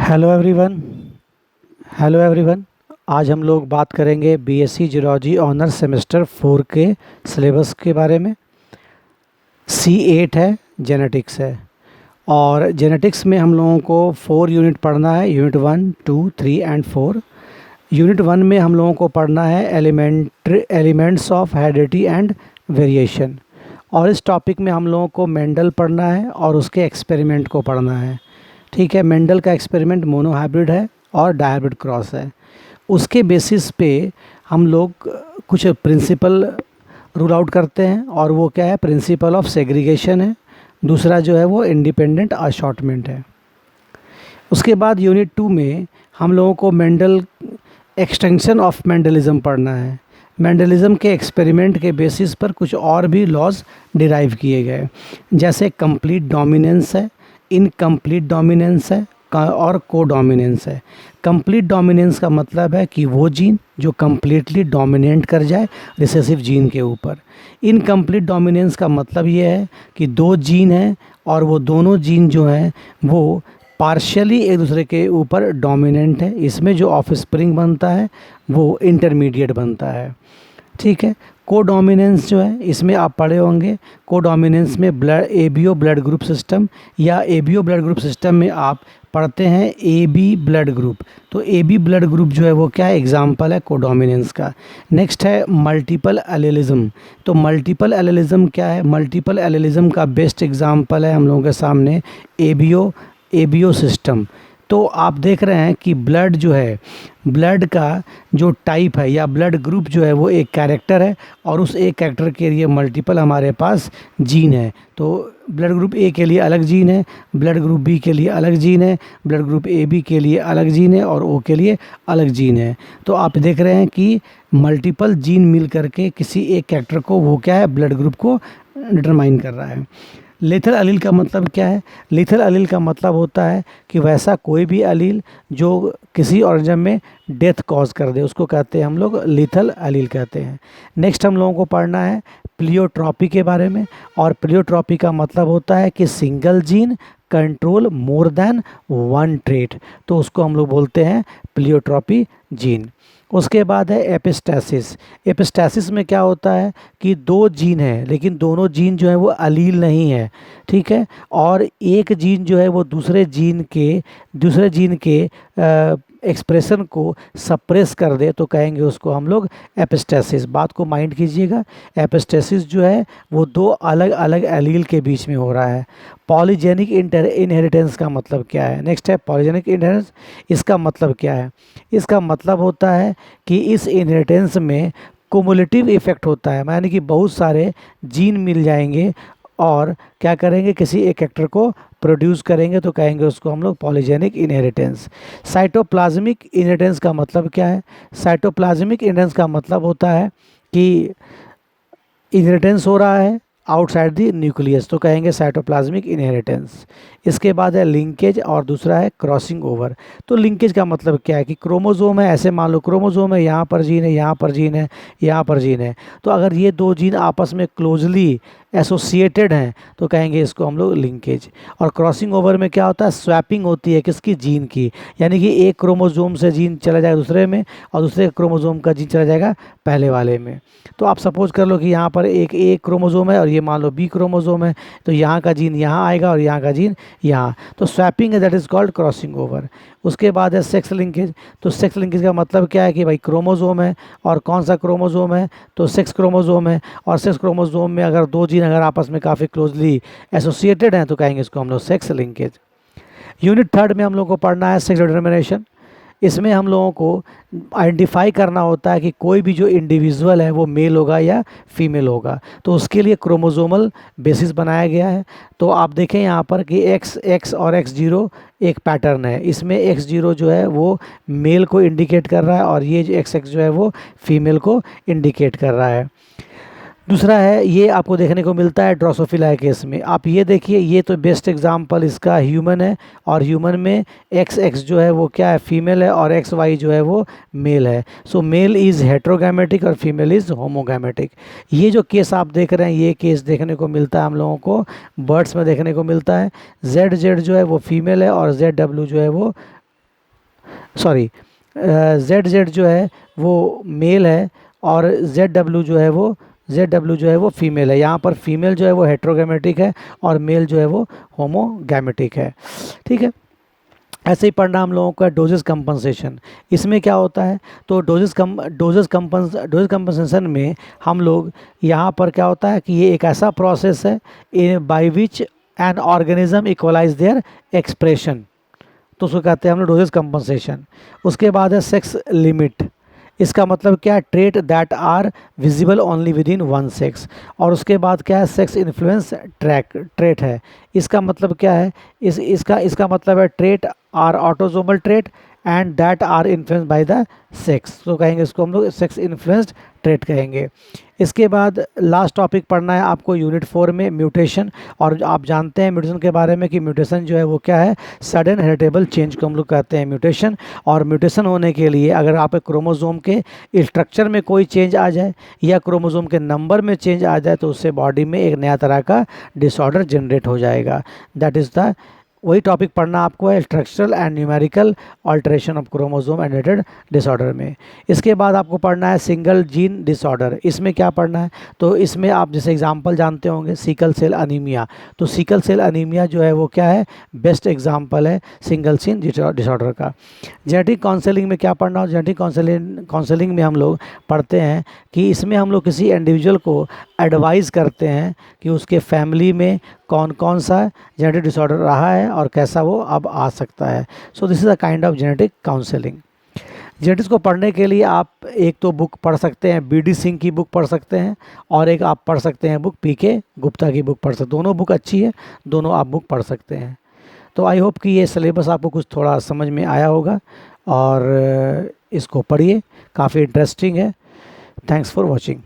Hello everyone. Hello everyone. आज हम लोग बात करेंगे बीएससी जूलॉजी ऑनर्स सेमेस्टर 4 के सिलेबस के बारे में। C8 है, जेनेटिक्स है। और जेनेटिक्स में हम लोगों को 4 यूनिट पढ़ना है, यूनिट 1, 2, 3 एंड 4। यूनिट 1 में हम लोगों को पढ़ना है elements of heredity and variation. और इस टॉपिक में हम लोगों को मेंडल पढ़ना है और उसके एक्सपेरिमेंट को पढ़ना है। ठीक है, मेंडल का एक्सपेरिमेंट मोनोहाइब्रिड है और डायहाइब्रिड क्रॉस है। उसके बेसिस पे हम लोग कुछ प्रिंसिपल रूल आउट करते हैं, और वो क्या है, प्रिंसिपल ऑफ सेग्रीगेशन है। दूसरा जो है वो इंडिपेंडेंट अशॉर्टमेंट है। उसके बाद यूनिट 2 में हम लोगों को मेंडल एक्सटेंशन ऑफ मेंडलिज्म पढ़ना है। मेंडलिज्म के एक्सपेरिमेंट के बेसिस पर कुछ और भी लॉज डिराइव किए गए, जैसे कंप्लीट डोमिनेंस है, इनकम्प्लीट डोमिनेंस है और कोडोमिनेंस है। कंप्लीट डोमिनेंस का मतलब है कि वो जीन जो कम्प्लीटली डोमिनेट कर जाए रिसेसिव जीन के ऊपर। इनकम्प्लीट डोमिनेंस का मतलब ये है कि दो जीन हैं और वो दोनों जीन जो हैं वो पार्शियली एक दूसरे के ऊपर डोमिनेंट है। इसमें जो ऑफस्प्रिंग बनता है वो इंटरमीडिएट बनता है। ठीक है। कोडोमिनेंस जो है, इसमें आप पढ़े होंगे, कोडोमिनेंस में blood ABO blood group system या एबीओ ब्लड ग्रुप सिस्टम में आप पढ़ते हैं एबी ब्लड ग्रुप। तो एबी ब्लड ग्रुप जो है वो क्या है, एग्जाम्पल है कोडोमिनेंस का। नेक्स्ट है मल्टीपल एलेलिज्म। तो मल्टीपल एलेलिज्म क्या है, मल्टीपल एलेलिज्म का बेस्ट एग्जाम्पल है हम लोगों के सामने एबीओ सिस्टम। तो आप देख रहे हैं कि ब्लड जो है, ब्लड का जो टाइप है या ब्लड ग्रुप जो है वो एक कैरेक्टर है, और उस एक कैरेक्टर के लिए मल्टीपल हमारे पास जीन है। तो ब्लड ग्रुप ए के लिए अलग जीन है, ब्लड ग्रुप बी के लिए अलग जीन है, ब्लड ग्रुप ए बी के लिए अलग जीन है और ओ के लिए अलग जीन है। तो आप देख रहे हैं कि मल्टीपल जीन मिल करके किसी एक कैरेक्टर को, वो क्या है, ब्लड ग्रुप को डिटरमाइन कर रहा है। लेथल अलील का मतलब क्या है, लेथल अलील का मतलब होता है कि वैसा कोई भी अलील जो किसी ऑर्गेनिज्म में डेथ कॉज कर दे, उसको कहते हैं हम लोग लेथल अलील कहते हैं। नेक्स्ट हम लोगों को पढ़ना है प्लियोट्रॉपी के बारे में। और प्लियोट्रॉपी का मतलब होता है कि single gene control more than one trait, तो उसको हम लोग बोलते हैं प्लियोट्रॉपी जीन। उसके बाद है एपिस्टैसिस। एपिस्टैसिस में क्या होता है कि दो जीन है लेकिन दोनों जीन जो है वो अलील नहीं है। ठीक है। और एक जीन जो है वो दूसरे जीन के एक्सप्रेशन को सप्रेस कर दे, तो कहेंगे उसको हम लोग एपिस्टैसिस। बात को माइंड कीजिएगा, एपिस्टैसिस जो है वो दो अलग अलग एलील के बीच में हो रहा है। पॉलीजेनिक इनहेरिटेंस का मतलब क्या है, नेक्स्ट है पॉलीजेनिक इनहेरिटेंस। इसका मतलब क्या है, इसका मतलब होता है कि इस इनहेरिटेंस में कुमुलेटिव इफेक्ट होता है, यानी कि बहुत सारे जीन मिल जाएंगे और क्या करेंगे, किसी एक कैरेक्टर को प्रोड्यूस करेंगे, तो कहेंगे उसको हम लोग पॉलीजेनिक इनहेरिटेंस। साइटोप्लाज्मिक इनहेरिटेंस का मतलब क्या है, साइटोप्लाज्मिक इनहेरिटेंस का मतलब होता है कि इनहेरिटेंस हो रहा है आउटसाइड द न्यूक्लियस, तो कहेंगे साइटोप्लाज्मिक इनहेरिटेंस। इसके बाद है लिंकेज और दूसरा है क्रॉसिंग ओवर। तो लिंकेज का मतलब क्या है कि क्रोमोजोम है, ऐसे मान लो क्रोमोजोम है, यहाँ पर जीन है, यहाँ पर जीन है, यहाँ पर जीन है, तो अगर ये दो जीन आपस में क्लोजली एसोसिएटेड हैं तो कहेंगे इसको हम लोग लिंकेज। और क्रॉसिंग ओवर में क्या होता है, स्वैपिंग होती है किसकी, जीन की, यानी कि एक क्रोमोजोम से जीन चला जाएगा दूसरे में और दूसरे क्रोमोजोम का जीन चला जाएगा पहले वाले में। तो आप सपोज कर लो कि यहाँ पर एक क्रोमोजोम है और ये मान लो बी क्रोमोजोम है, तो यहाँ का जीन यहाँ आएगा और यहाँ का जीन यहाँ, तो स्वैपिंग है, that is called crossing over. उसके बाद है सेक्स लिंकेज। तो सेक्स लिंकेज का मतलब क्या है कि भाई क्रोमोजोम है और कौन सा क्रोमोजोम है, तो सेक्स क्रोमोजोम है, और सेक्स क्रोमोजोम में अगर दो जीन अगर आपस में काफ़ी क्लोजली एसोसिएटेड हैं तो कहेंगे इसको हम लोग सेक्स लिंकेज। यूनिट 3 में हम लोग को पढ़ना है सेक्स डिटर्मिनेशन। इसमें हम लोगों को आइडेंटिफाई करना होता है कि कोई भी जो इंडिविजुअल है वो मेल होगा या फीमेल होगा, तो उसके लिए क्रोमोजोमल बेसिस बनाया गया है। तो आप देखें यहाँ पर कि एक्स और X0 एक पैटर्न है, इसमें X0 जो है वो मेल को इंडिकेट कर रहा है और ये जो XX जो है वो फीमेल को इंडिकेट कर रहा है। दूसरा है, ये आपको देखने को मिलता है ड्रोसोफिला केस में। आप ये देखिए, ये तो बेस्ट एग्जांपल इसका ह्यूमन है, और ह्यूमन में XX जो है वो क्या है, फीमेल है, और XY जो है वो मेल है। सो मेल इज़ हेट्रोगैमेटिक और फीमेल इज़ होमोगैमेटिक। ये जो केस आप देख रहे हैं, ये केस देखने को मिलता है हम लोगों को बर्ड्स में देखने को मिलता है। ZZ जो है वो फीमेल है और ZW जो है वो सॉरी, ZZ जो है वो मेल है और ZW जो है वो फीमेल है। यहाँ पर फीमेल जो है वो हेट्रोगैमेटिक है और मेल जो है वो होमोगैमेटिक है। ठीक है, ऐसे ही पढ़ना हम लोगों का डोजेस कंपनसेशन। इसमें क्या होता है, तो डोजेस कंपनसेशन में हम लोग यहाँ पर क्या होता है कि ये एक ऐसा प्रोसेस है by which an organism equalize their expression, तो उसको कहते हैं हम लोग डोजेस कंपनसेशन। उसके बाद है सेक्स लिमिट। इसका मतलब क्या है, trait that are visible only within one sex. और उसके बाद क्या है, सेक्स इन्फ्लुएंस ट्रेट है। इसका मतलब क्या है, इसका मतलब है trait are autosomal trait and that are influenced by the sex, तो कहेंगे इसको हम लोग सेक्स इन्फ्लुएंस्ड ट्रेट कहेंगे। इसके बाद लास्ट टॉपिक पढ़ना है आपको यूनिट 4 में, म्यूटेशन। और आप जानते हैं म्यूटेशन के बारे में कि म्यूटेशन जो है वो क्या है, सडन हेरिटेबल चेंज को हम लोग कहते हैं म्यूटेशन। और म्यूटेशन होने के लिए अगर आप क्रोमोसोम के स्ट्रक्चर में कोई चेंज आ जाए या क्रोमोसोम के नंबर में चेंज आ जाए तो उससे बॉडी में एक नया तरह का डिसऑर्डर जनरेट हो जाएगा। दैट इज़ द वही टॉपिक पढ़ना आपको है, structural and numerical alteration of chromosome and related disorder में। इसके बाद आपको पढ़ना है सिंगल जीन डिसऑर्डर। इसमें क्या पढ़ना है, तो इसमें आप जैसे एग्जांपल जानते होंगे सिकल सेल अनीमिया। तो सिकल सेल अनीमिया जो है वो क्या है, बेस्ट एग्जांपल है सिंगल जीन डिसऑर्डर का। जेनेटिक काउंसलिंग में क्या पढ़ना हो, जेनेटिक काउंसलिंग में हम लोग पढ़ते हैं कि इसमें हम लोग किसी इंडिविजुअल को एडवाइस करते हैं कि उसके फैमिली में कौन कौन सा जेनेटिक डिसऑर्डर रहा है और कैसा वो अब आ सकता है। So this is a kind of genetic counselling. Genetics को पढ़ने के लिए आप एक तो बुक पढ़ सकते हैं, BD सिंह की बुक पढ़ सकते हैं, और एक आप पढ़ सकते हैं बुक PK गुप्ता की बुक पढ़ सकते। दोनों बुक अच्छी है, दोनों आप बुक पढ़ सकते हैं। तो आई होप कि ये सिलेबस आपको कुछ थोड़ा समझ में आया होगा और इसको पढ़िए, काफ़ी इंटरेस्टिंग है। Thanks for watching.